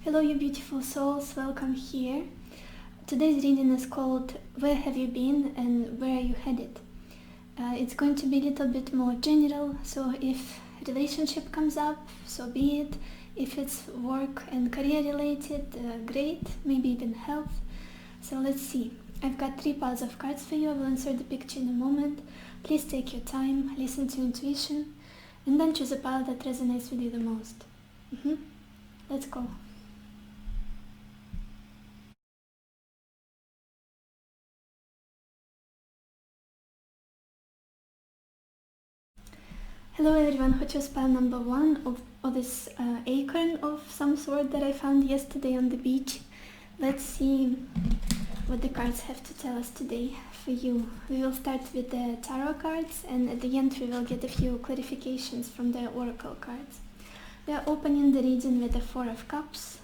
Hello you beautiful souls, welcome here. Today's reading is called Where Have You Been and Where Are You Headed? It's going to be a little bit more general, so if relationship comes up, so be it. If it's work and career related, great, maybe even health. So let's see. I've got 3 piles of cards for you. I will insert the picture in a moment. Please take your time, listen to intuition, and then choose a pile that resonates with you the most. Let's go. Hello everyone who chose pile number 1 of this acorn of some sort that I found yesterday on the beach. Let's see what the cards have to tell us today for you. We will start with the tarot cards, and at the end we will get a few clarifications from the oracle cards. We are opening the reading with the 4 of Cups,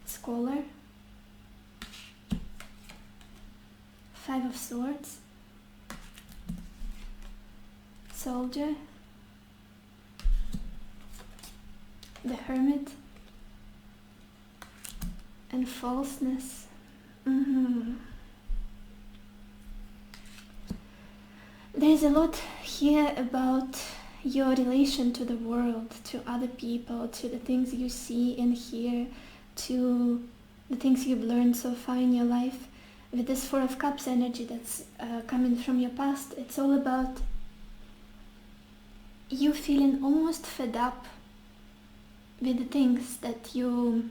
Scholar, 5 of Swords, Soldier, the Hermit, and Falseness. There's a lot here about your relation to the world, to other people, to the things you see and hear, to the things you've learned so far in your life. With this 4 of Cups energy that's coming from your past, it's all about you feeling almost fed up with the things that you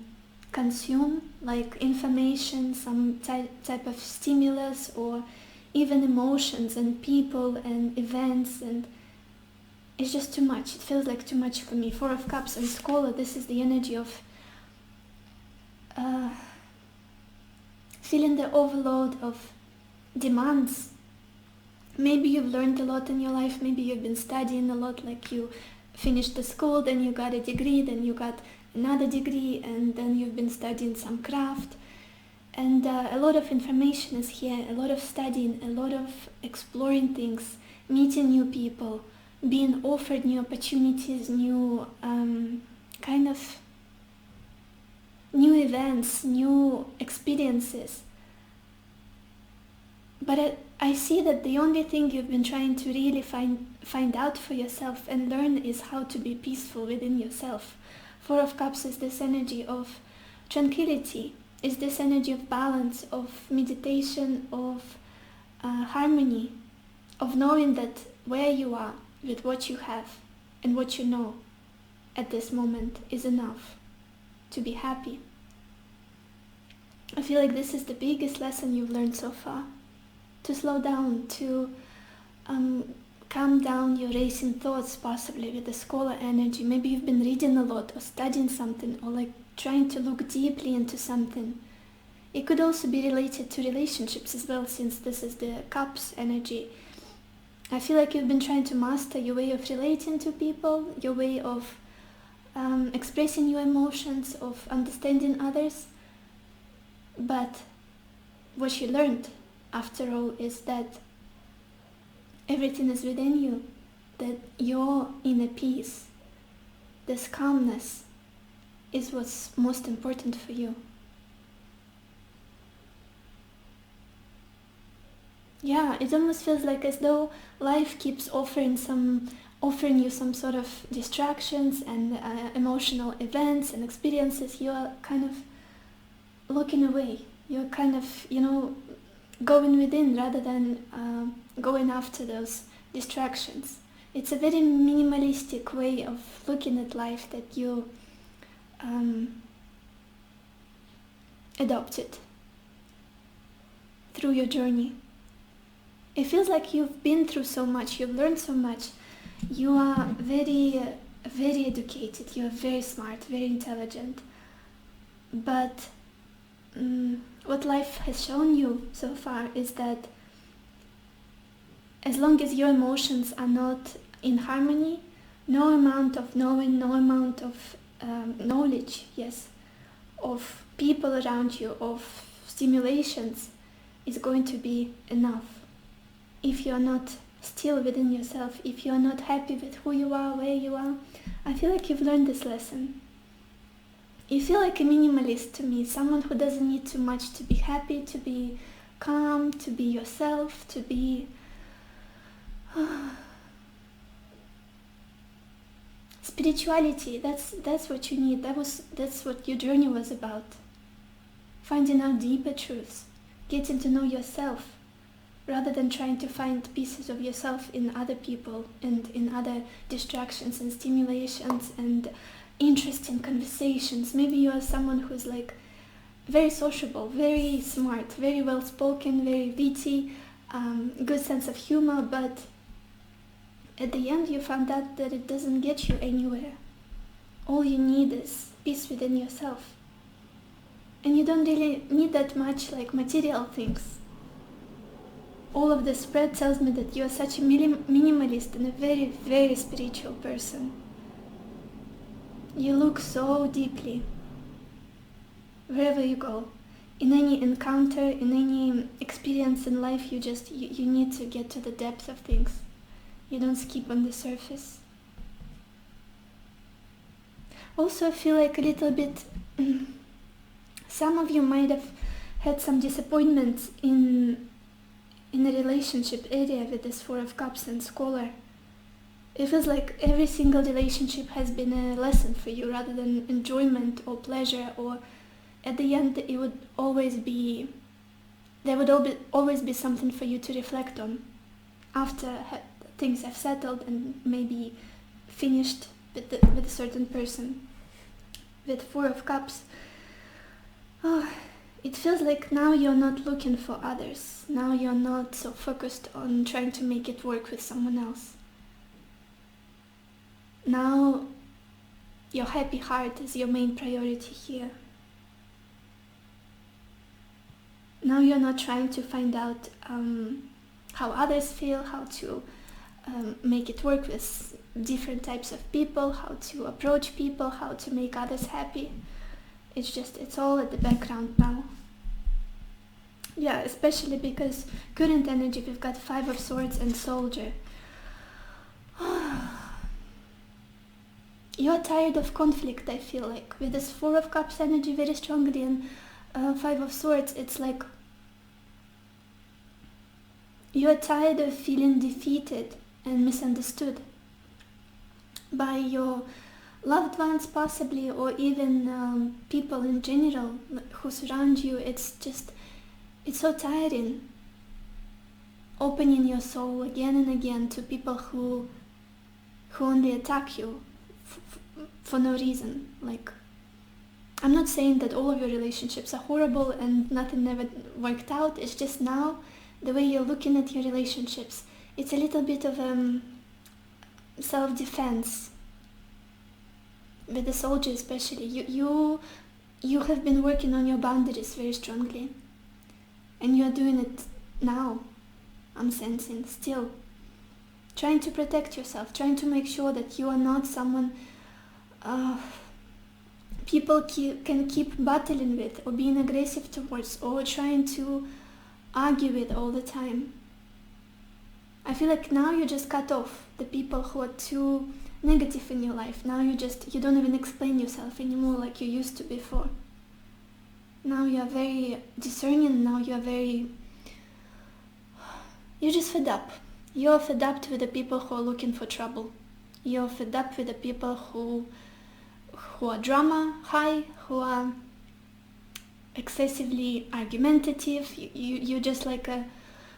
consume, like information, some type of stimulus, or even emotions and people and events, and it's just too much. It feels like too much for me. 4 of Cups and Scholar, this is the energy of feeling the overload of demands. Maybe you've learned a lot in your life, maybe you've been studying a lot, like you finished the school, then you got a degree, then you got another degree, and then you've been studying some craft. And a lot of information is here, a lot of studying, a lot of exploring things, meeting new people, being offered new opportunities, new kind of new events, new experiences. But I see that the only thing you've been trying to really find out for yourself and learn is how to be peaceful within yourself. 4 of Cups is this energy of tranquility, is this energy of balance, of meditation, of harmony, of knowing that where you are with what you have and what you know at this moment is enough to be happy. I feel like this is the biggest lesson you've learned so far. To slow down, to calm down your racing thoughts, possibly with the Scholar energy. Maybe you've been reading a lot or studying something, or like trying to look deeply into something. It could also be related to relationships as well, since this is the Cups energy. I feel like you've been trying to master your way of relating to people, your way of expressing your emotions, of understanding others. But what you learned after all is that everything is within you, that your inner peace, this calmness, is what's most important for you. Yeah, it almost feels like as though life keeps offering you some sort of distractions and emotional events and experiences. You are kind of looking away. You're kind of, going within rather than going after those distractions. It's a very minimalistic way of looking at life that you adopted through your journey. It feels like you've been through so much, you've learned so much. You are very, very educated, you are very smart, very intelligent. But what life has shown you so far is that as long as your emotions are not in harmony, no amount of knowing, no amount of knowledge, of people around you, of stimulations is going to be enough. If you're not still within yourself, if you're not happy with who you are, where you are, I feel like you've learned this lesson. You feel like a minimalist to me, someone who doesn't need too much to be happy, to be calm, to be yourself, to be... Spirituality, that's what you need. That's what your journey was about. Finding out deeper truths, getting to know yourself, rather than trying to find pieces of yourself in other people and in other distractions and stimulations and interesting conversations. Maybe you are someone who's like very sociable, very smart, very well spoken, very witty, good sense of humor, but at the end you found out that it doesn't get you anywhere. All you need is peace within yourself. And you don't really need that much like material things. All of the spread tells me that you are such a minimalist and a very, very spiritual person. You look so deeply wherever you go. In any encounter, in any experience in life, you need to get to the depth of things. You don't skip on the surface. Also, I feel like a little bit... some of you might have had some disappointments in a relationship area with this Four of Cups and Scholar. It feels like every single relationship has been a lesson for you rather than enjoyment or pleasure, or at the end there would always be something for you to reflect on after things have settled and maybe finished with a certain person. With Four of Cups, it feels like now you're not looking for others. Now you're not so focused on trying to make it work with someone else. Now your happy heart is your main priority here. Now you're not trying to find out how others feel, how to make it work with different types of people, how to approach people, how to make others happy. It's all at the background now. Yeah, especially because current energy, we've got Five of Swords and Soldier. You're tired of conflict, I feel like. With this Four of Cups energy very strongly and Five of Swords, it's like you're tired of feeling defeated and misunderstood by your loved ones possibly, or even people in general who surround you. It's so tiring opening your soul again and again to people who only attack you for no reason. Like, I'm not saying that all of your relationships are horrible and nothing never worked out. It's just now the way you're looking at your relationships, it's a little bit of self-defense. With the Soldier especially, you have been working on your boundaries very strongly, and you are doing it now. I'm sensing still trying to protect yourself, trying to make sure that you are not someone people can keep battling with, or being aggressive towards, or trying to argue with all the time. I feel like now you just cut off the people who are too negative in your life. Now you don't even explain yourself anymore like you used to before. Now you are very discerning. Now you are you're just fed up. You're fed up with the people who are looking for trouble. You're fed up with the people who are drama high, who are excessively argumentative. You're just like a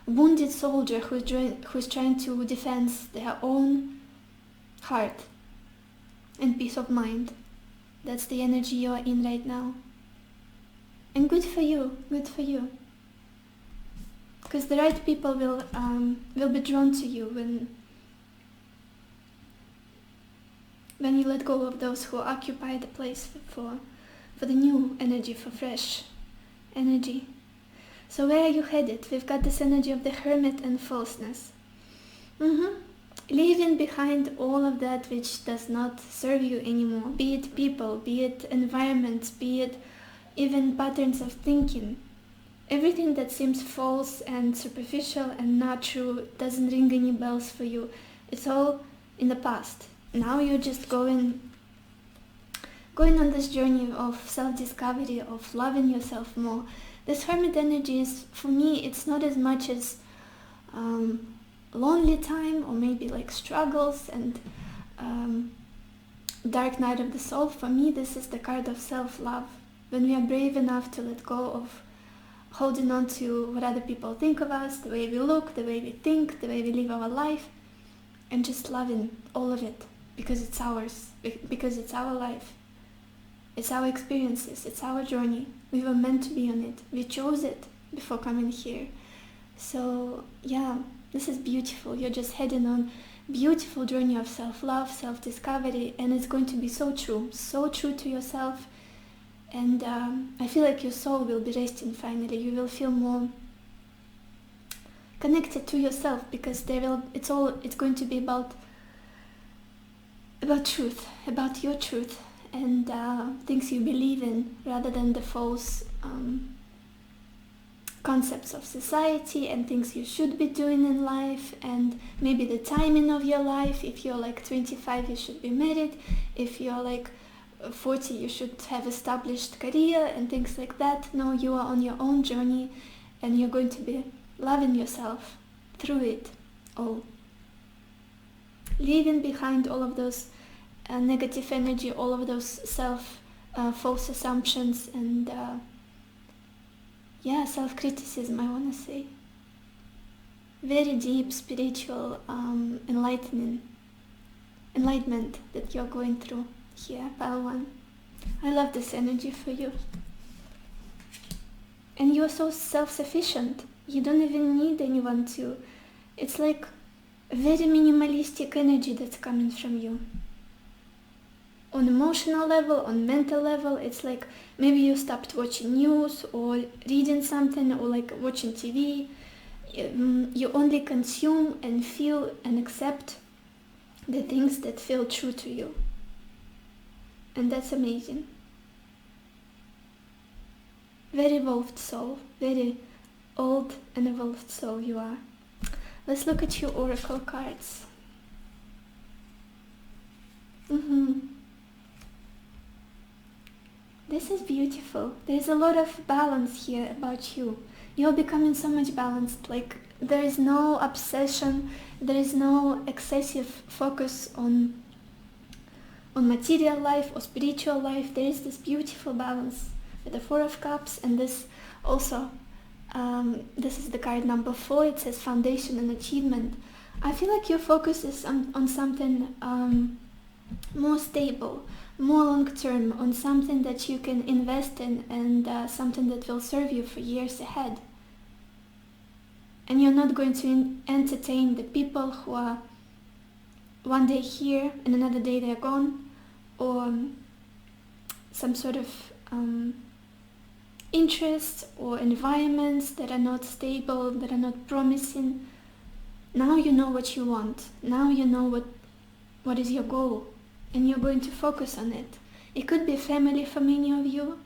wounded soldier who's trying to defend their own heart and peace of mind. That's the energy you are in right now. And good for you, because the right people will be drawn to you when you let go of those who occupy the place for the new energy, for fresh energy. So where are you headed? We've got this energy of the Hermit and falseness. Leaving behind all of that which does not serve you anymore, be it people, be it environments, be it even patterns of thinking. Everything that seems false and superficial and not true doesn't ring any bells for you. It's all in the past. Now you're just going going on this journey of self-discovery, of loving yourself more. This Hermit energy is, for me, it's not as much as lonely time or maybe like struggles and dark night of the soul. For me, this is the card of self-love. When we are brave enough to let go of holding on to what other people think of us, the way we look, the way we think, the way we live our life, and just loving all of it because it's ours, because it's our life. It's our experiences, it's our journey. We were meant to be on it. We chose it before coming here. So yeah, this is beautiful. You're just heading on a beautiful journey of self-love, self-discovery, and it's going to be so true to yourself. And I feel like your soul will be resting finally. You will feel more connected to yourself because it's going to be about truth, about your truth, and things you believe in rather than the false concepts of society and things you should be doing in life, and maybe the timing of your life. If you're like 25, you should be married. If you're like 40, you should have established career and things like that. No, you are on your own journey and you're going to be loving yourself through it all. Leaving behind all of those negative energy, all of those false assumptions and self-criticism, I want to say. Very deep spiritual enlightenment that you're going through here, Pile 1. I love this energy for you. And you're so self-sufficient. You don't even need anyone to. It's like a very minimalistic energy that's coming from you. On emotional level, on mental level, it's like maybe you stopped watching news or reading something or like watching TV. You only consume and feel and accept the things that feel true to you. And that's amazing. Very evolved soul, very old and evolved soul you are. Let's look at your oracle cards. This is beautiful. There's a lot of balance here about you. You're becoming so much balanced. Like there is no obsession, there is no excessive focus on material life or spiritual life. There is this beautiful balance with the Four of Cups, and this also, this is the card number 4. It says foundation and achievement. I feel like your focus is on something more stable, more long-term, on something that you can invest in and something that will serve you for years ahead. And you're not going to entertain the people who are one day here and another day they're gone, or some sort of interests or environments that are not stable, that are not promising. Now you know what you want. Now you know what is your goal, and you're going to focus on it. It could be family for many of you,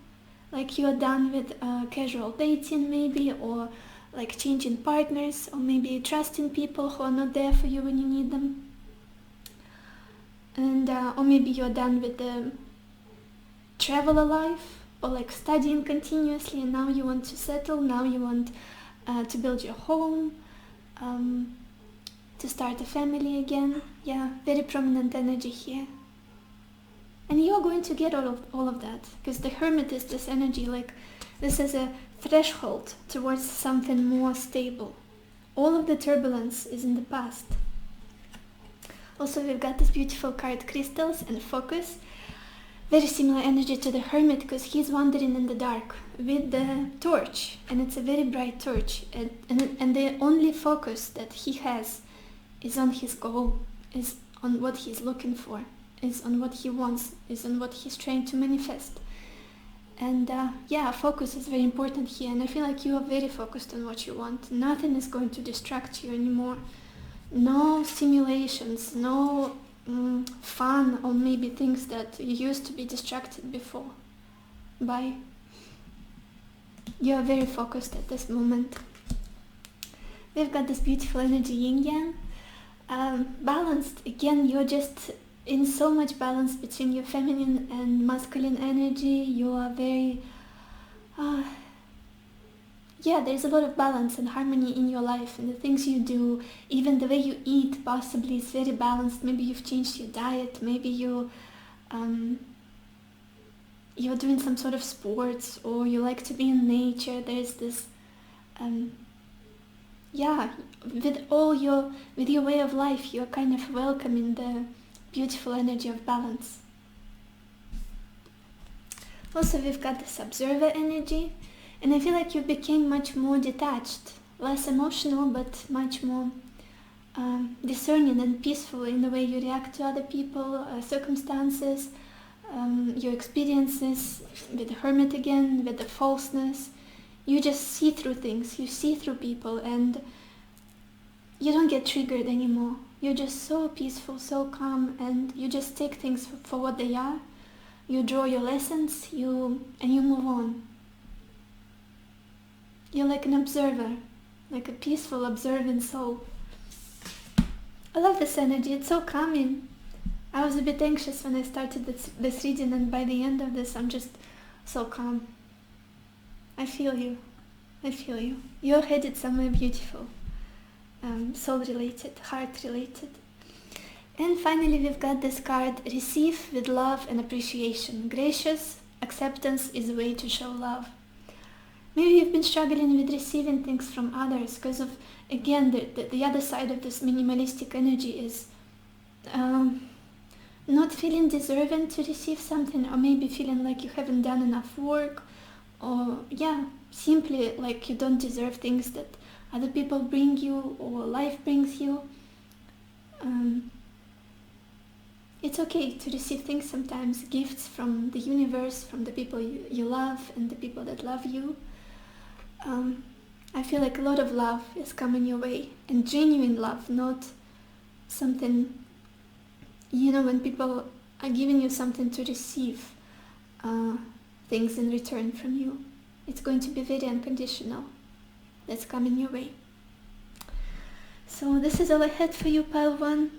like you're done with casual dating maybe, or like changing partners, or maybe trusting people who are not there for you when you need them. And or maybe you're done with the traveler life, or like studying continuously, and now you want to settle, now you want to build your home, to start a family again. Yeah, very prominent energy here. And you're going to get all of that, because the Hermit is this energy, like this is a threshold towards something more stable. All of the turbulence is in the past. Also, we've got this beautiful card, crystals and focus. Very similar energy to the Hermit, because he's wandering in the dark with the torch, and it's a very bright torch, and the only focus that he has is on his goal, is on what he's looking for, is on what he wants, is on what he's trying to manifest. And focus is very important here, and I feel like you are very focused on what you want. Nothing is going to distract you anymore. No stimulations, no fun, or maybe things that you used to be distracted before by. You are very focused at this moment. We've got this beautiful energy, yin yang. Balanced, again, you're just in so much balance between your feminine and masculine energy. You are very there's a lot of balance and harmony in your life, and the things you do, even the way you eat possibly is very balanced. Maybe you've changed your diet, maybe you're doing some sort of sports, or you like to be in nature. There's this with your way of life, you're kind of welcoming the beautiful energy of balance. Also, we've got this observer energy, and I feel like you became much more detached, less emotional, but much more discerning and peaceful in the way you react to other people, circumstances, your experiences, with the hermit again, with the falseness. You just see through things, you see through people, and you don't get triggered anymore. You're just so peaceful, so calm, and you just take things for what they are. You draw your lessons, and you move on. You're like an observer, like a peaceful, observant soul. I love this energy, it's so calming. I was a bit anxious when I started this reading, and by the end of this I'm just so calm. I feel you. You're headed somewhere beautiful. Soul-related, heart-related. And finally we've got this card, receive with love and appreciation. Gracious acceptance is a way to show love. Maybe you've been struggling with receiving things from others because of, again, the other side of this minimalistic energy is not feeling deserving to receive something, or maybe feeling like you haven't done enough work, or simply like you don't deserve things that other people bring you or life brings you. It's okay to receive things sometimes, gifts from the universe, from the people you love and the people that love you. I feel like a lot of love is coming your way, and genuine love, not something, when people are giving you something to receive things in return from you. It's going to be very unconditional. That's coming your way. So this is all I had for you, pile 1.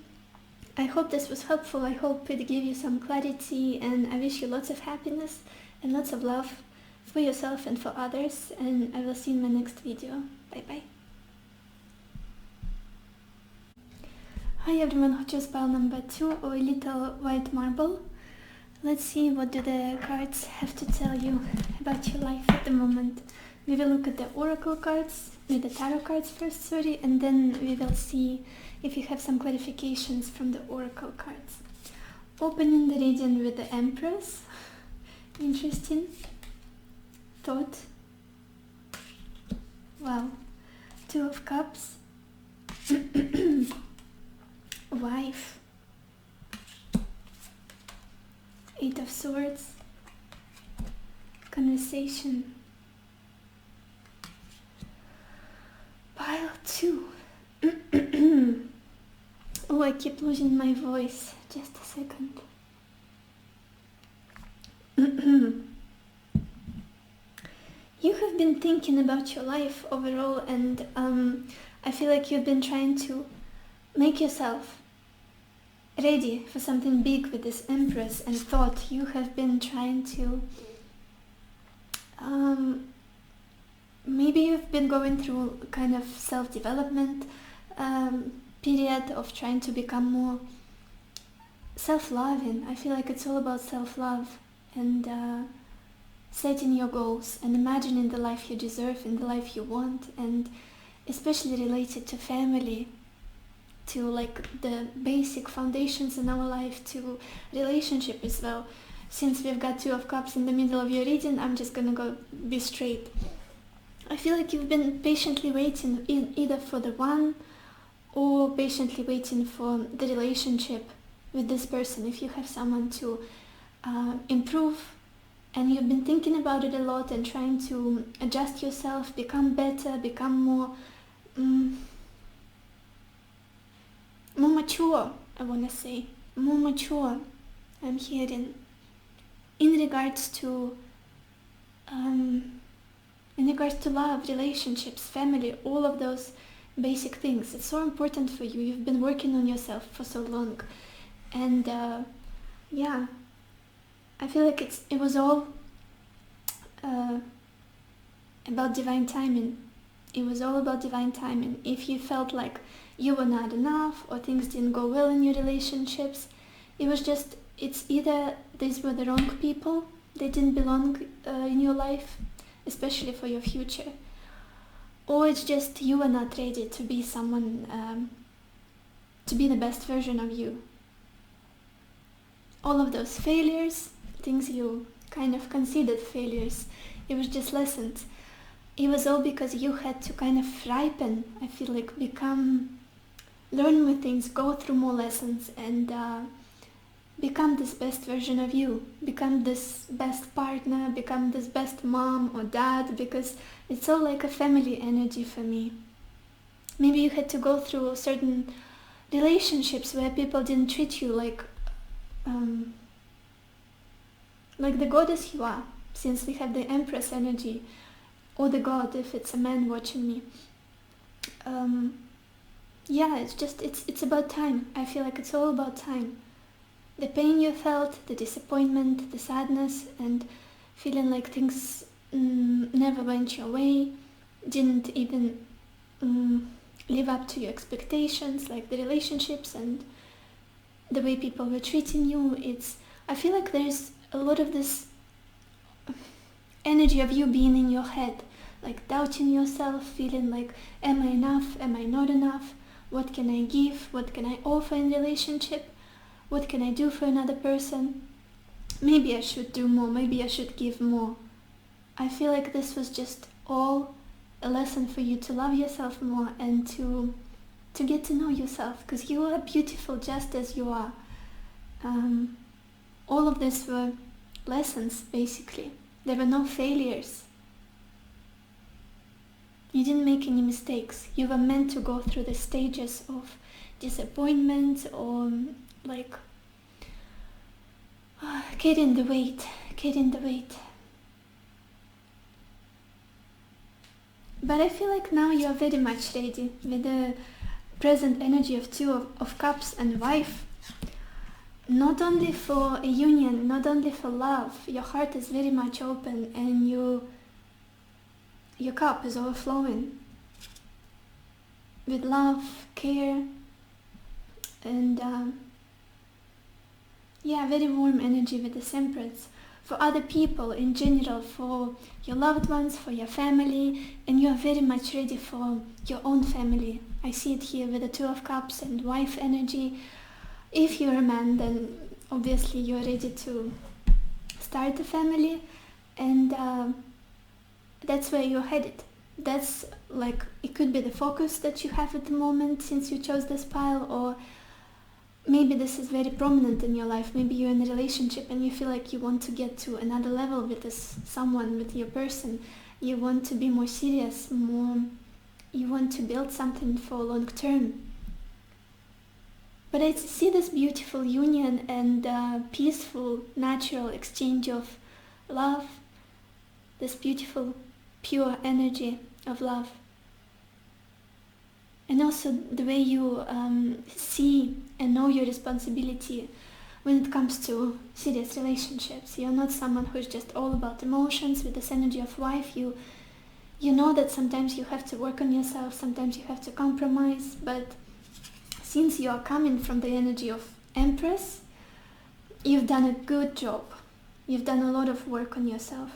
I hope this was helpful. I hope it gave you some clarity, and I wish you lots of happiness and lots of love for yourself and for others, and I will see you in my next video. Bye bye. Hi everyone who chose pile number 2, or a little white marble. Let's see, what do the cards have to tell you about your life at the moment. We will look at the oracle cards, with the tarot cards first, and then we will see if you have some clarifications from the oracle cards. Opening the reading with the Empress. Interesting thought. Wow. 2 of Cups. Wife. 8 of Swords. Conversation. Pile 2. Oh, I keep losing my voice. Just a second. You have been thinking about your life overall, and I feel like you've been trying to make yourself ready for something big with this Empress, and thought you have been trying to maybe you've been going through kind of self-development period of trying to become more self-loving. I feel like it's all about self-love and setting your goals and imagining the life you deserve and the life you want, and especially related to family, to like the basic foundations in our life, to relationship as well. Since we've got 2 of Cups in the middle of your reading, I'm just gonna be straight. I feel like you've been patiently waiting either for the one, or patiently waiting for the relationship with this person. If you have someone to improve, and you've been thinking about it a lot and trying to adjust yourself, become better, become more mature, I want to say. More mature, I'm hearing. In regards to love, relationships, family, all of those basic things. It's so important for you. You've been working on yourself for so long. And yeah, I feel like it was all about divine timing. It was all about divine timing. If you felt like you were not enough or things didn't go well in your relationships, it's either these were the wrong people, they didn't belong in your life, especially for your future, or it's just you were not ready to be someone, to be the best version of you. All of those failures, things you kind of considered failures, it was just lessons. It was all because you had to kind of ripen, I feel like, learn more things, go through more lessons, and become this best version of you, become this best partner, become this best mom or dad, because it's all like a family energy for me. Maybe you had to go through certain relationships where people didn't treat you like the goddess you are, since we have the Empress energy, or the god if it's a man watching me. Yeah, it's about time. I feel like it's all about time. The pain you felt, the disappointment, the sadness, and feeling like things never went your way, didn't even live up to your expectations, like the relationships and the way people were treating you. I feel like there's a lot of this energy of you being in your head, like doubting yourself, feeling like, am I enough? Am I not enough? What can I give? What can I offer in relationship? What can I do for another person? Maybe I should do more. Maybe I should give more. I feel like this was just all a lesson for you to love yourself more and to get to know yourself, because you are beautiful just as you are. All of this were lessons, basically. There were no failures. You didn't make any mistakes. You were meant to go through the stages of disappointment or carrying the weight. But I feel like now you are very much ready with the present energy of Two of Cups and Wife. Not only for a union, not only for love, your heart is very much open and your cup is overflowing with love, care, and very warm energy with the Empress. For other people in general, for your loved ones, for your family, and you are very much ready for your own family. I see it here with the Two of Cups and Wife energy. If you're a man, then obviously you're ready to start a family, and that's where you're headed. That's like, it could be the focus that you have at the moment since you chose this pile, or maybe this is very prominent in your life. Maybe you're in a relationship and you feel like you want to get to another level with someone, with your person. You want to be more serious, you want to build something for long term. But I see this beautiful union and peaceful, natural exchange of love, this beautiful, pure energy of love. And also the way you see and know your responsibility when it comes to serious relationships. You're not someone who's just all about emotions. With this energy of Wife, you know that sometimes you have to work on yourself, sometimes you have to compromise, but since you are coming from the energy of Empress, you've done a good job. You've done a lot of work on yourself.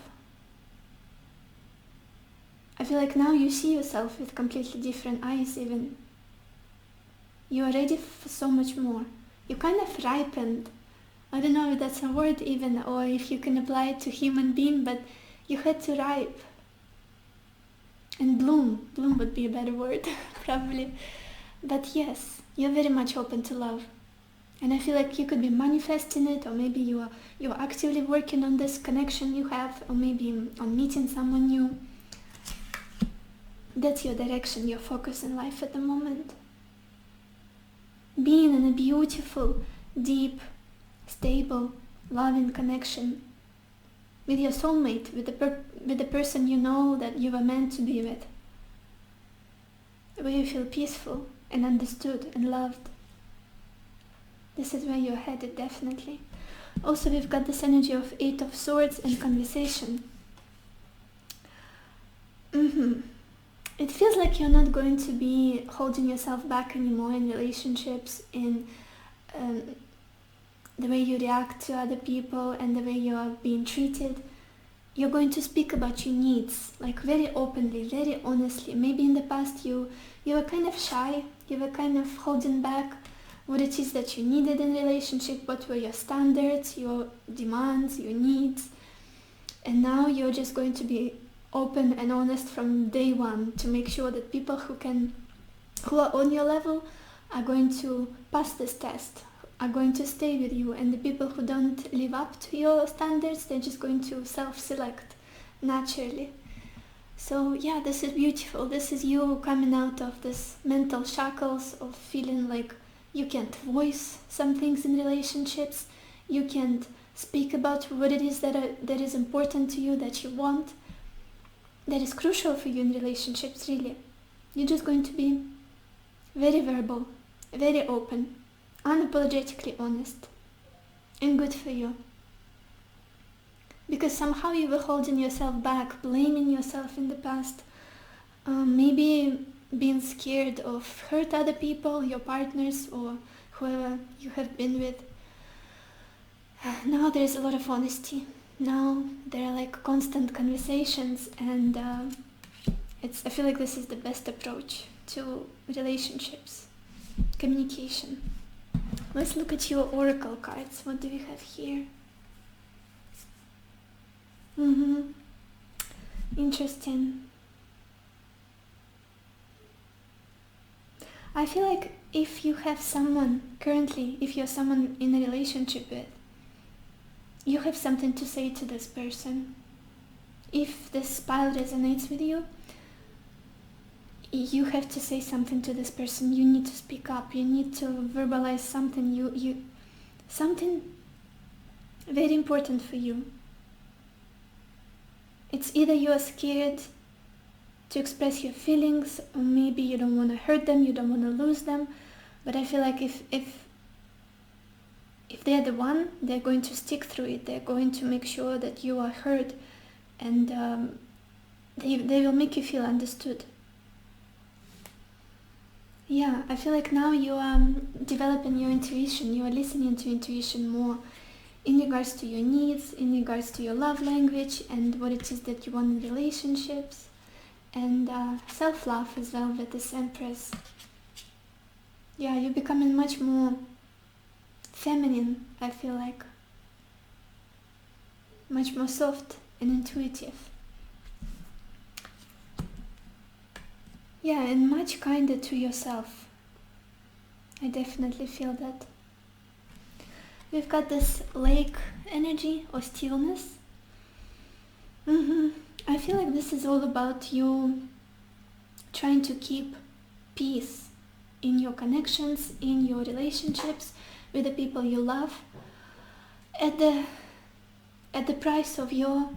I feel like now you see yourself with completely different eyes even. You are ready for so much more. You kind of ripened. I don't know if that's a word even, or if you can apply it to human being, but you had to ripe. And bloom. Bloom would be a better word, probably. But yes, you're very much open to love. And I feel like you could be manifesting it, or maybe you're actively working on this connection you have, or maybe on meeting someone new. That's your direction, your focus in life at the moment. Being in a beautiful, deep, stable, loving connection with your soulmate, with the person you know that you were meant to be with, where you feel peaceful and understood and loved. This is where you're headed, definitely. Also, we've got this energy of Eight of Swords and conversation. It feels like you're not going to be holding yourself back anymore in relationships, in the way you react to other people and the way you are being treated. You're going to speak about your needs, like very openly, very honestly. Maybe in the past you were kind of shy, you were kind of holding back what it is that you needed in relationship, what were your standards, your demands, your needs. And now you're just going to be open and honest from day one to make sure that people who are on your level are going to pass this test, are going to stay with you, and the people who don't live up to your standards, they're just going to self-select naturally. So yeah, this is beautiful. This is you coming out of this mental shackles of feeling like you can't voice some things in relationships, you can't speak about what it is that is important to you, that you want, that is crucial for you in relationships, really. You're just going to be very verbal, very open, unapologetically honest, and good for you. Because somehow you were holding yourself back, blaming yourself in the past, maybe being scared of hurt other people, your partners, or whoever you have been with. Now there's a lot of honesty. Now there are like constant conversations, and I feel like this is the best approach to relationships, communication. Let's look at your oracle cards. What do we have here? Interesting. I feel like if you have someone currently, if you're someone in a relationship with, you have something to say to this person. If this pile resonates with you, you have to say something to this person. You need to speak up. You need to verbalize something. Something very important for you. It's either you are scared to express your feelings, or maybe you don't want to hurt them, you don't want to lose them. But I feel like if they're the one, they're going to stick through it. They're going to make sure that you are heard, and they will make you feel understood. Yeah, I feel like now you are developing your intuition. You are listening to intuition more in regards to your needs, in regards to your love language, and what it is that you want in relationships. And self-love as well with this Empress. Yeah, you're becoming much more feminine, I feel like. Much more soft and intuitive. Yeah, and much kinder to yourself. I definitely feel that. We've got this lake energy or stillness. I feel like this is all about you trying to keep peace in your connections, in your relationships, with the people you love, at the price of your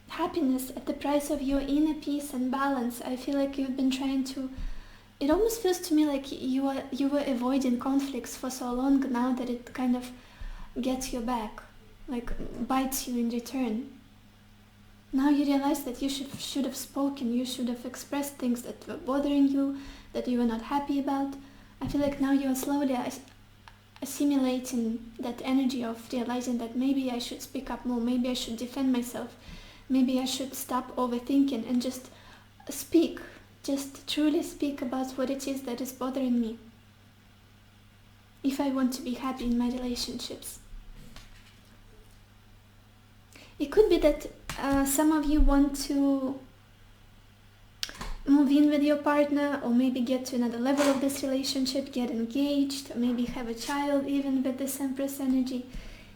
happiness, at the price of your inner peace and balance. I feel like you've been trying to, it almost feels to me like you were avoiding conflicts for so long now that it kind of gets you back, like bites you in return. Now you realize that you should have spoken, you should have expressed things that were bothering you, that you were not happy about. I feel like now you are slowly assimilating that energy of realizing that maybe I should speak up more, maybe I should defend myself, maybe I should stop overthinking and just speak, just truly speak about what it is that is bothering me, if I want to be happy in my relationships. It could be that some of you want to move in with your partner, or maybe get to another level of this relationship, get engaged, or maybe have a child even with this Empress energy.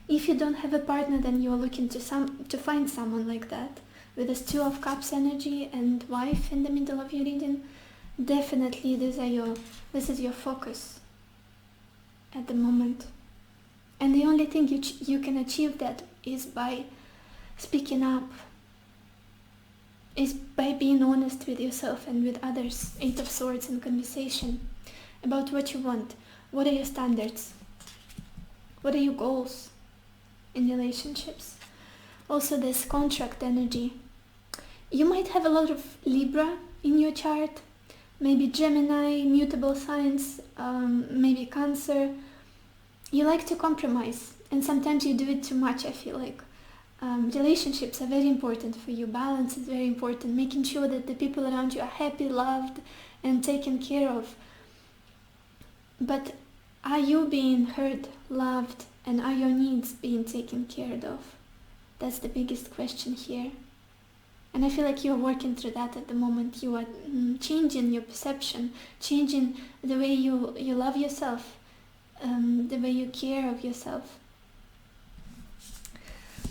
If you don't have a partner, then you're looking to find someone like that. With this Two of Cups energy and wife in the middle of your reading, definitely this is your focus at the moment. And the only thing you can achieve that is by speaking up, is by being honest with yourself and with others. Eight of Swords and conversation about what you want. What are your standards? What are your goals in relationships? Also this contract energy. You might have a lot of Libra in your chart, maybe Gemini, mutable signs, maybe Cancer. You like to compromise, and sometimes you do it too much, I feel like. Relationships are very important for you. Balance is very important. Making sure that the people around you are happy, loved, and taken care of. But are you being heard, loved, and are your needs being taken care of? That's the biggest question here. And I feel like you're working through that at the moment. You are changing your perception, changing the way you love yourself, the way you care of yourself.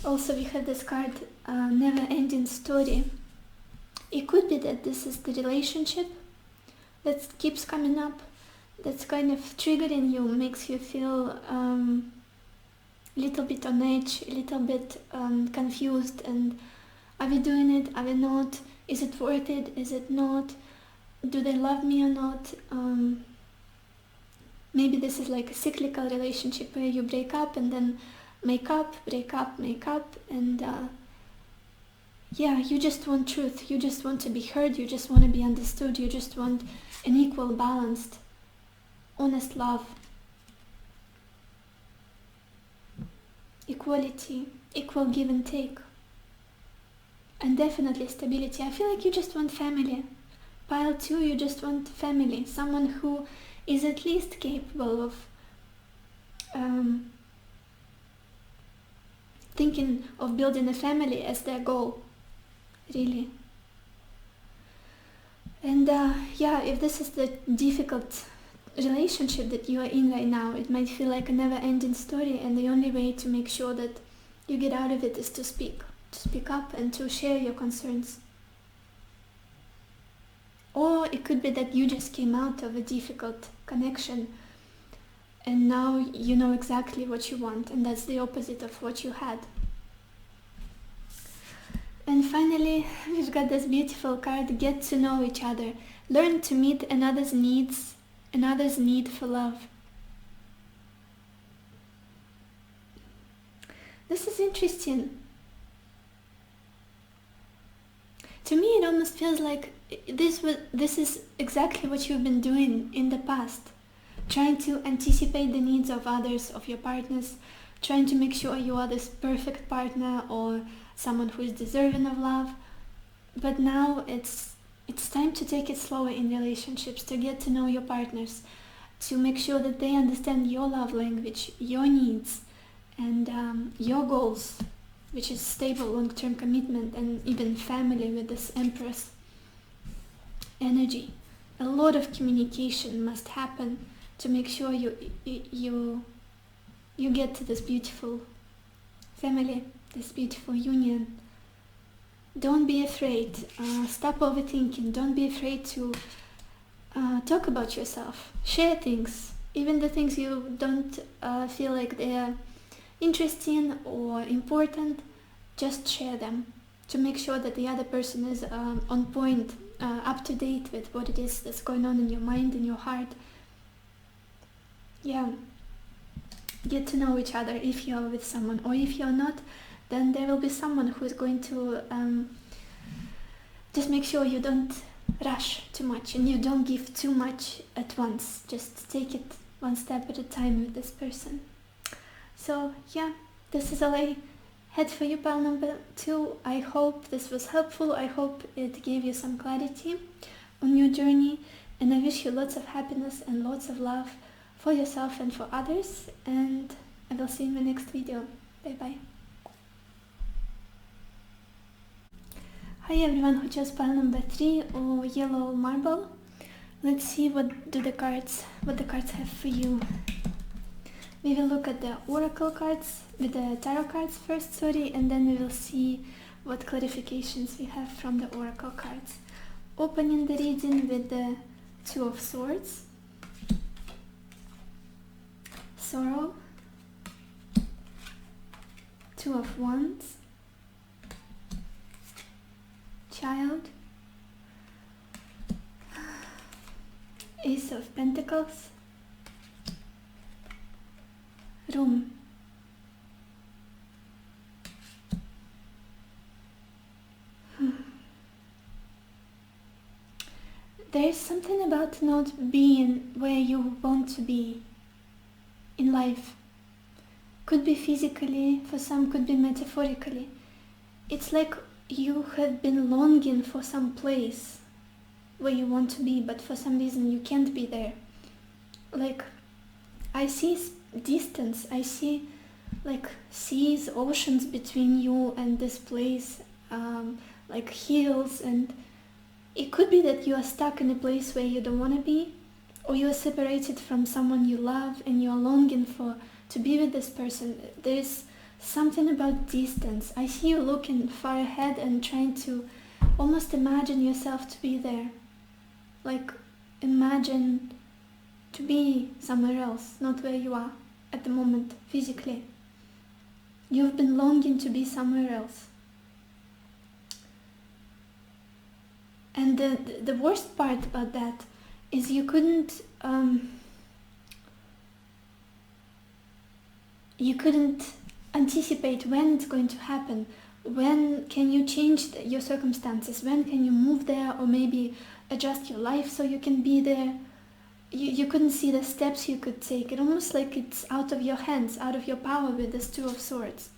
Also, we have this card, never-ending story. It could be that this is the relationship that keeps coming up, that's kind of triggering you, makes you feel a little bit on edge, a little bit confused, and are we doing it, are we not, is it worth it, is it not, do they love me or not? Maybe this is like a cyclical relationship where you break up and then make up, break up, make up, and yeah, you just want truth, you just want to be heard, you just want to be understood, you just want an equal, balanced, honest love, equality, equal give and take, and definitely stability. I feel like you just want family. Pile 2, you just want family, someone who is at least capable of thinking of building a family as their goal, really. And yeah, if this is the difficult relationship that you are in right now, it might feel like a never-ending story, and the only way to make sure that you get out of it is to speak up and to share your concerns. Or it could be that you just came out of a difficult connection and now you know exactly what you want, and that's the opposite of what you had. And finally, we've got this beautiful card, get to know each other. Learn to meet another's needs, another's need for love. This is interesting. To me, it almost feels like this is exactly what you've been doing in the past. Trying to anticipate the needs of others, of your partners, trying to make sure you are this perfect partner or someone who is deserving of love. But now it's time to take it slower in relationships, to get to know your partners, to make sure that they understand your love language, your needs, and your goals, which is stable long-term commitment and even family with this Empress energy. A lot of communication must happen to make sure you get to this beautiful family, this beautiful union. Don't be afraid. Stop overthinking. Don't be afraid to talk about yourself. Share things, even the things you don't feel like they are interesting or important. Just share them to make sure that the other person is on point, up to date with what it is that's going on in your mind, in your heart. Yeah, get to know each other if you're with someone, or if you're not, then there will be someone who is going to just make sure you don't rush too much and you don't give too much at once. Just take it one step at a time with this person. So yeah, this is all I had for you, pile number 2. I hope this was helpful. I hope it gave you some clarity on your journey, and I wish you lots of happiness and lots of love for yourself and for others, and I will see you in the next video. Bye bye. Hi everyone who chose pile number 3 or yellow marble. Let's see what the cards have for you. We will look at the oracle cards with the tarot cards first, and then we will see what clarifications we have from the oracle cards. Opening the reading with the 2 of Swords, Sorrow, 2 of Wands, Child, Ace of Pentacles, room. There is something about not being where you want to be in life. Could be physically, for some could be metaphorically. It's like you have been longing for some place where you want to be, but for some reason you can't be there. Like, I see distance, I see like seas, oceans between you and this place, like hills, and it could be that you are stuck in a place where you don't want to be, or you are separated from someone you love and you are longing to be with this person. There's something about distance. I see you looking far ahead and trying to almost imagine yourself to be there. Like, imagine to be somewhere else, not where you are at the moment, physically. You've been longing to be somewhere else. And the worst part about that is you couldn't anticipate when it's going to happen. When can you change your circumstances? When can you move there, or maybe adjust your life so you can be there? You couldn't see the steps you could take. It almost like it's out of your hands, out of your power with this Two of Swords.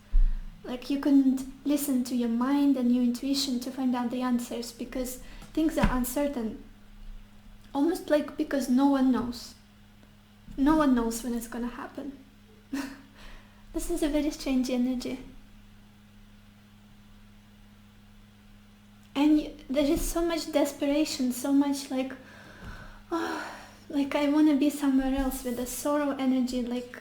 Like you couldn't listen to your mind and your intuition to find out the answers because things are uncertain. Almost like because no one knows. No one knows when it's gonna happen. This is a very strange energy. And there is so much desperation, so much like, oh, like I want to be somewhere else, with the sorrow energy, like,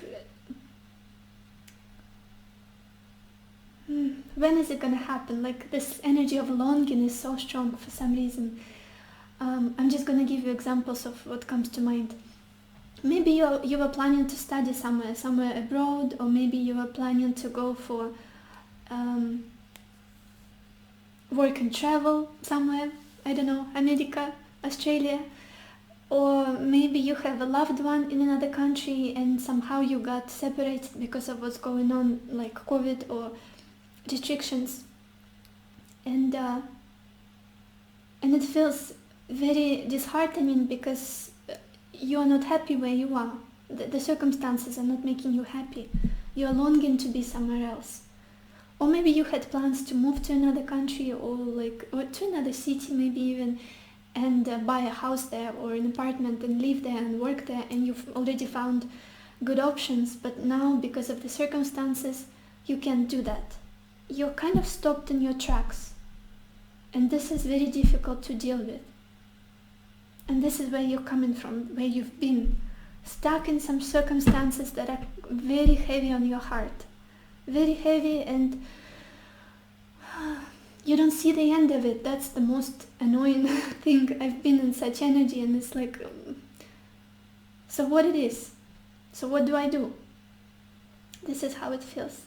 when is it going to happen? Like this energy of longing is so strong for some reason. I'm just going to give you examples of what comes to mind. Maybe you were planning to study somewhere abroad, or maybe you were planning to go for work and travel somewhere, I don't know, America, Australia, or maybe you have a loved one in another country and somehow you got separated because of what's going on, like COVID or restrictions, and it feels very disheartening because you are not happy where you are. The circumstances are not making you happy. You are longing to be somewhere else. Or maybe you had plans to move to another country, or to another city maybe even, and buy a house there or an apartment and live there and work there, and you've already found good options, but now because of the circumstances you can't do that. You're kind of stopped in your tracks, and this is very difficult to deal with. And this is where you're coming from, where you've been stuck in some circumstances that are very heavy on your heart. Very heavy, and you don't see the end of it. That's the most annoying thing. I've been in such energy, and it's like, so what it is? So what do I do? This is how it feels.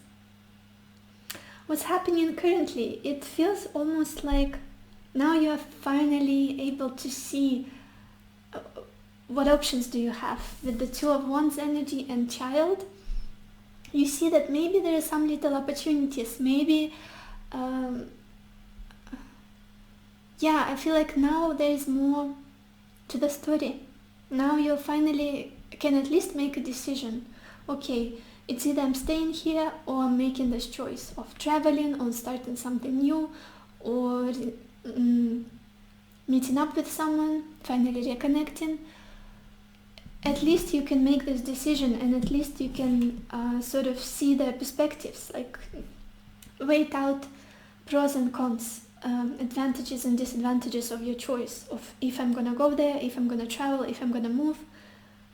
What's happening currently? It feels almost like now you are finally able to see what options do you have with the Two of Wands energy and Child. You see that maybe there are some little opportunities, maybe, I feel like now there is more to the story. Now you finally can at least make a decision. Okay, it's either I'm staying here, or I'm making this choice of traveling, or starting something new, or meeting up with someone, finally reconnecting. At least you can make this decision, and at least you can sort of see the perspectives, like weight out pros and cons, advantages and disadvantages of your choice, of if I'm gonna go there, if I'm gonna travel, if I'm gonna move,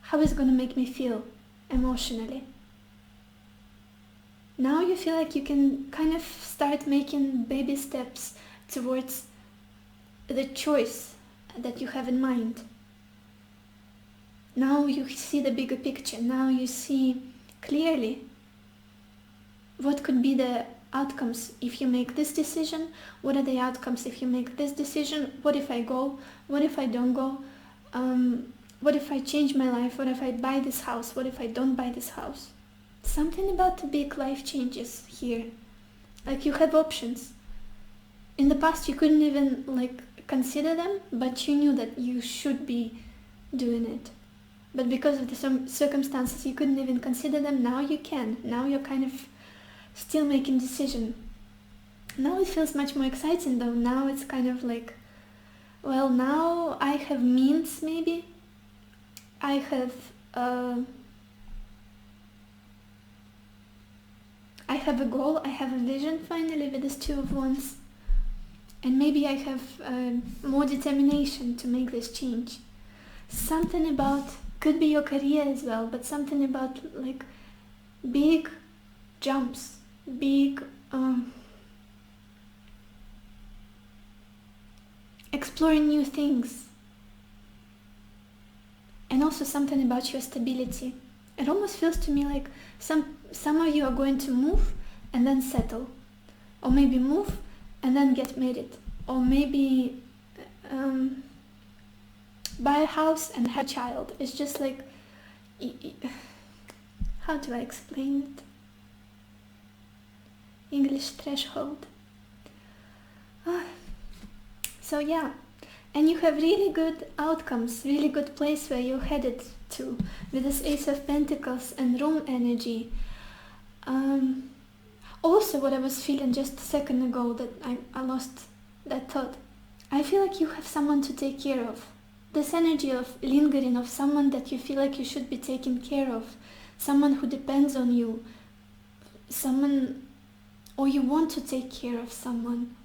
how is it gonna make me feel emotionally. Now you feel like you can kind of start making baby steps towards the choice that you have in mind. Now you see the bigger picture. Now you see clearly what could be the outcomes if you make this decision. What are the outcomes if you make this decision? What if I go? What if I don't go? What if I change my life? What if I buy this house? What if I don't buy this house? something about the big life changes here. Like you have options. In the past you couldn't even consider them, but you knew that you should be doing it. But because of the circumstances you couldn't even consider them. Now you can. Now you're kind of still making decision. Now it feels much more exciting though. Now it's kind of like, well, now I have means, maybe. I have a goal, I have a vision finally with this Two of Wands. And maybe I have more determination to make this change. Something about, could be your career as well, but something about like big jumps, big exploring new things. And also something about your stability. It almost feels to me like some of you are going to move and then settle. Or maybe move and then get married. Or maybe buy a house and have a child. It's just like, how do I explain it? English threshold. So yeah. And you have really good outcomes, really good place where you're headed to, with this Ace of Pentacles and Room energy. Also, what I was feeling just a second ago, that I lost that thought. I feel like you have someone to take care of. This energy of lingering, of someone that you feel like you should be taken care of. Someone who depends on you. Someone, or you want to take care of someone.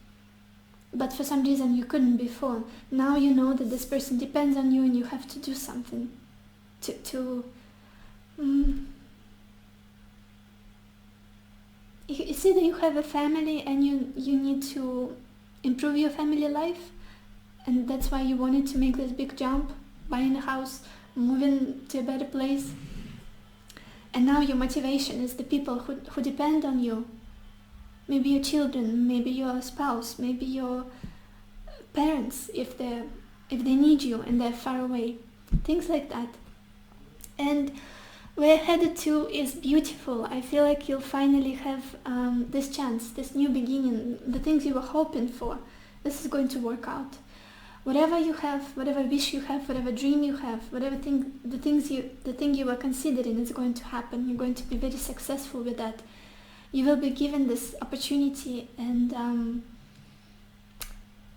But for some reason you couldn't before. Now you know that this person depends on you and you have to do something it's either you have a family and you need to improve your family life, and that's why you wanted to make this big jump, buying a house, moving to a better place. And now your motivation is the people who depend on you. Maybe your children, maybe your spouse, maybe your parents, if they need you and they're far away. Things like that. And where headed to is beautiful. I feel like you'll finally have this chance, this new beginning, the things you were hoping for. This is going to work out. Whatever you have, whatever wish you have, whatever dream you have, whatever thing, the thing you were considering is going to happen. You're going to be very successful with that. You will be given this opportunity and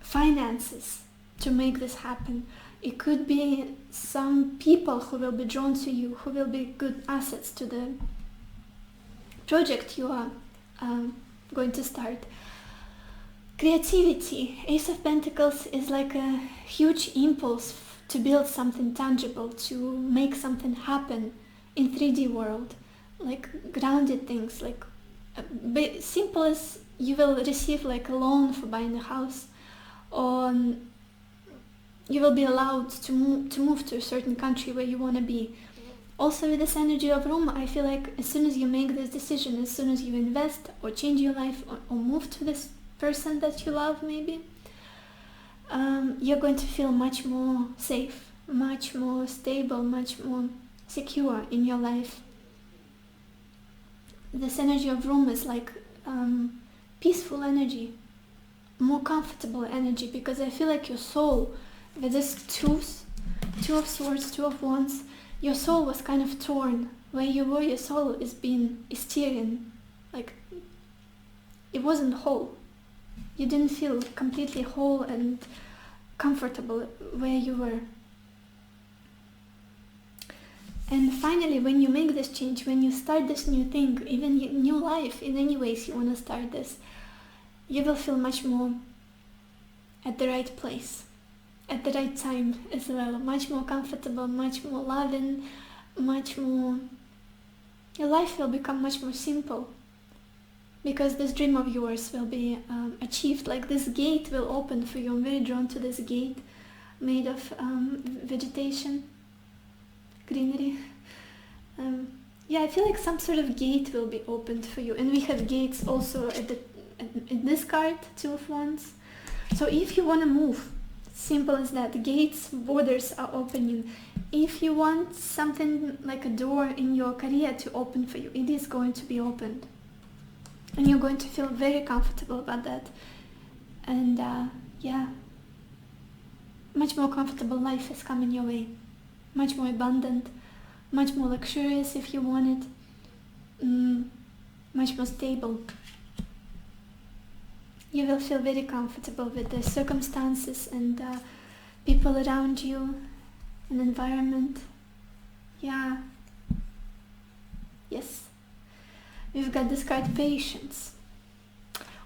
finances to make this happen. It could be some people who will be drawn to you, who will be good assets to the project you are going to start. Creativity. Ace of Pentacles is like a huge impulse to build something tangible, to make something happen in 3D world. Like grounded things, like simple as you will receive like a loan for buying a house, or you will be allowed to move to a certain country where you want to be. Also with this energy of Room, I feel like as soon as you make this decision, as soon as you invest or change your life or move to this person that you love maybe, you're going to feel much more safe, much more stable, much more secure in your life. This energy of Room is like peaceful energy, more comfortable energy, because I feel like your soul, with this Two of Swords, Two of Wands, your soul was kind of torn. Where you were, your soul is tearing, like it wasn't whole. You didn't feel completely whole and comfortable where you were. And finally, when you make this change, when you start this new thing, even new life, in any ways you want to start this, you will feel much more at the right place, at the right time as well, much more comfortable, much more loving, much more... Your life will become much more simple, because this dream of yours will be achieved. Like this gate will open for you. I'm very drawn to this gate made of vegetation, greenery. Yeah, I feel like some sort of gate will be opened for you. And we have gates also in this card, Two of Wands. So if you want to move, simple as that, gates, borders are opening. If you want something like a door in your career to open for you, it is going to be opened. And you're going to feel very comfortable about that. And yeah, much more comfortable life is coming your way. Much more abundant, much more luxurious if you want it. Much more stable. You will feel very comfortable with the circumstances and people around you, and environment. Yeah. Yes. We've got this card, patience.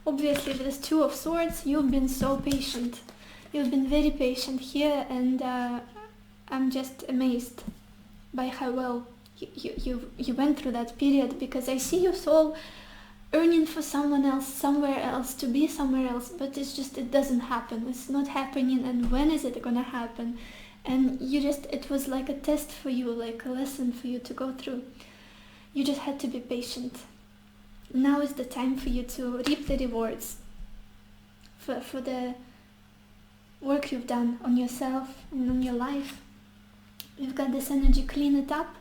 Obviously with this Two of Swords, you've been so patient. You've been very patient here, and I'm just amazed by how well you went through that period, because I see your soul yearning for someone else, somewhere else, to be somewhere else, but it's just, it doesn't happen. It's not happening, and when is it gonna happen? And it was like a test for you, like a lesson for you to go through. You just had to be patient. Now is the time for you to reap the rewards for the work you've done on yourself and on your life. You've got this energy, clean it up.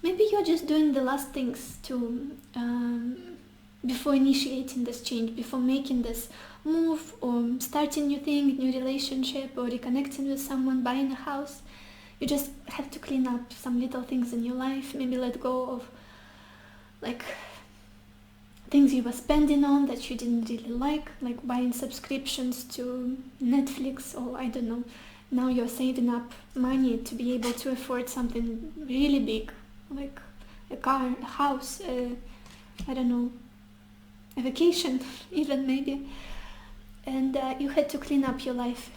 Maybe you're just doing the last things to before initiating this change, before making this move, or starting new thing, new relationship, or reconnecting with someone, buying a house. You just have to clean up some little things in your life, maybe let go of like things you were spending on that you didn't really like buying subscriptions to Netflix, or I don't know. Now you're saving up money to be able to afford something really big, like a car, a house, I don't know, a vacation even maybe. And you had to clean up your life.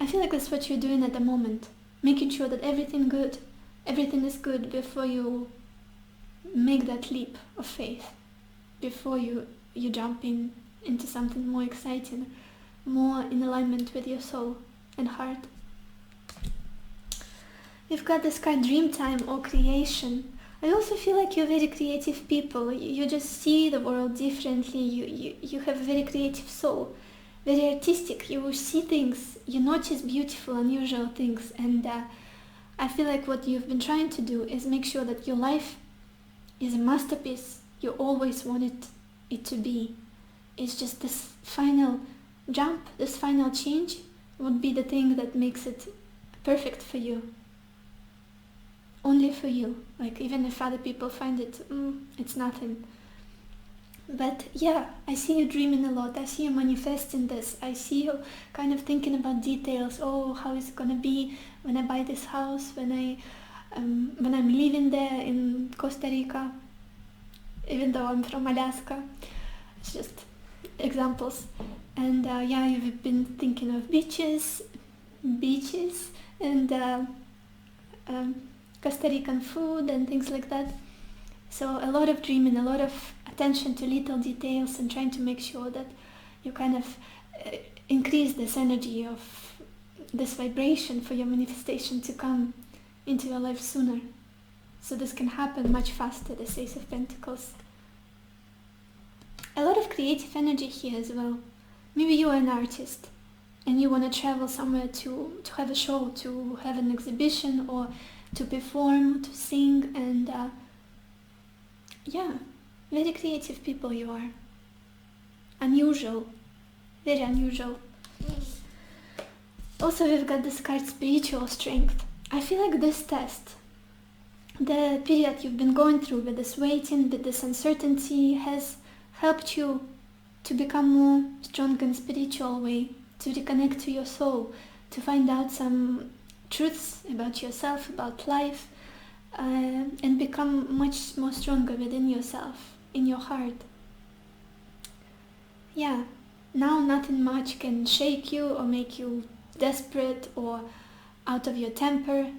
I feel like that's what you're doing at the moment, making sure that everything is good before you make that leap of faith, before you jump into something more exciting, more in alignment with your soul and heart. You've got this card, dream time or creation. I also feel like you're very creative people. You just see the world differently. You have a very creative soul, very artistic. You see things, you notice beautiful, unusual things, and I feel like what you've been trying to do is make sure that your life is a masterpiece you always wanted it to be. It's just this final jump, this final change would be the thing that makes it perfect for you. Only for you. Like, even if other people find it, it's nothing. But yeah, I see you dreaming a lot. I see you manifesting this. I see you kind of thinking about details. Oh, how is it gonna be when I buy this house? When I'm living there in Costa Rica, even though I'm from Alaska. It's just examples. And yeah, you've been thinking of beaches, and Costa Rican food and things like that. So a lot of dreaming, a lot of attention to little details, and trying to make sure that you kind of increase this energy of this vibration for your manifestation to come into your life sooner. So this can happen much faster, this Ace of Pentacles. A lot of creative energy here as well. Maybe you are an artist and you want to travel somewhere to have a show, to have an exhibition, or to perform, to sing, and yeah, very creative people you are. Unusual, very unusual. Also, we've got this card, spiritual strength. I feel like this test, the period you've been going through with this waiting, with this uncertainty, has helped you to become more strong in spiritual way, to reconnect to your soul, to find out some truths about yourself, about life, and become much more stronger within yourself, in your heart. Yeah, now nothing much can shake you or make you desperate or out of your temper,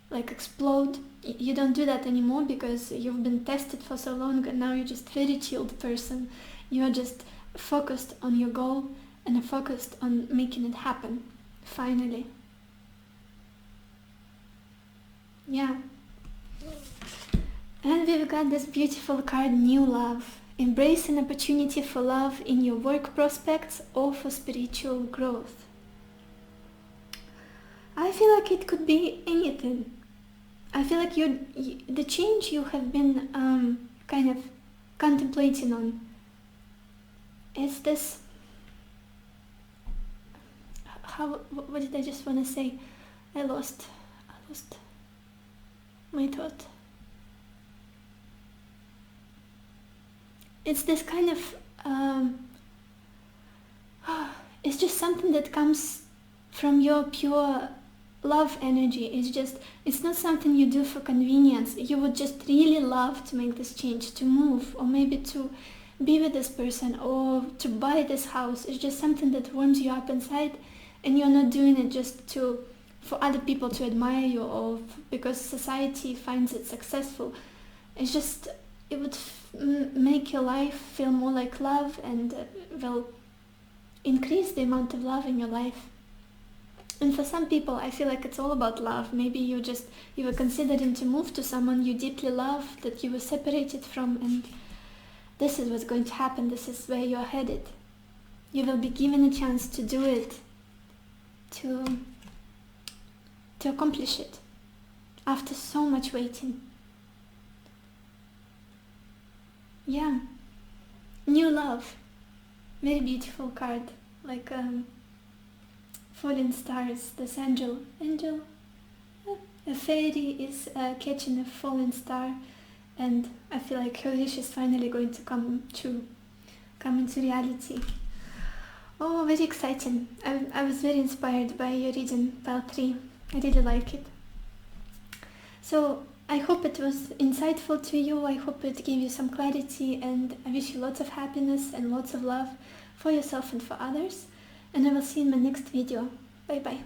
like explode. You don't do that anymore because you've been tested for so long, and now you're just a very chilled person. You're just focused on your goal and focused on making it happen, finally. Yeah. And we've got this beautiful card, new love. Embrace an opportunity for love in your work prospects or for spiritual growth. I feel like it could be anything. I feel like the change you have been kind of contemplating on is this. What did I just want to say? I lost my thought. It's this kind of it's just something that comes from your pure love energy. It's not something you do for convenience. You would just really love to make this change, to move, or maybe to be with this person, or to buy this house. It's just something that warms you up inside, and you're not doing it just for other people to admire you, or because society finds it successful. It's just, it would make your life feel more like love, and will increase the amount of love in your life. And for some people, I feel like it's all about love. Maybe you were considering to move to someone you deeply love, that you were separated from, and this is what's going to happen. This is where you're headed. You will be given a chance to do it, to accomplish it, after so much waiting. Yeah, new love, very beautiful card, like falling stars. This angel, a fairy is catching a falling star, and I feel like her wish is finally going to come into reality. Oh, very exciting. I was very inspired by your reading, pile 3. I really like it. So I hope it was insightful to you. I hope it gave you some clarity, and I wish you lots of happiness and lots of love for yourself and for others. And I will see you in my next video. Bye bye.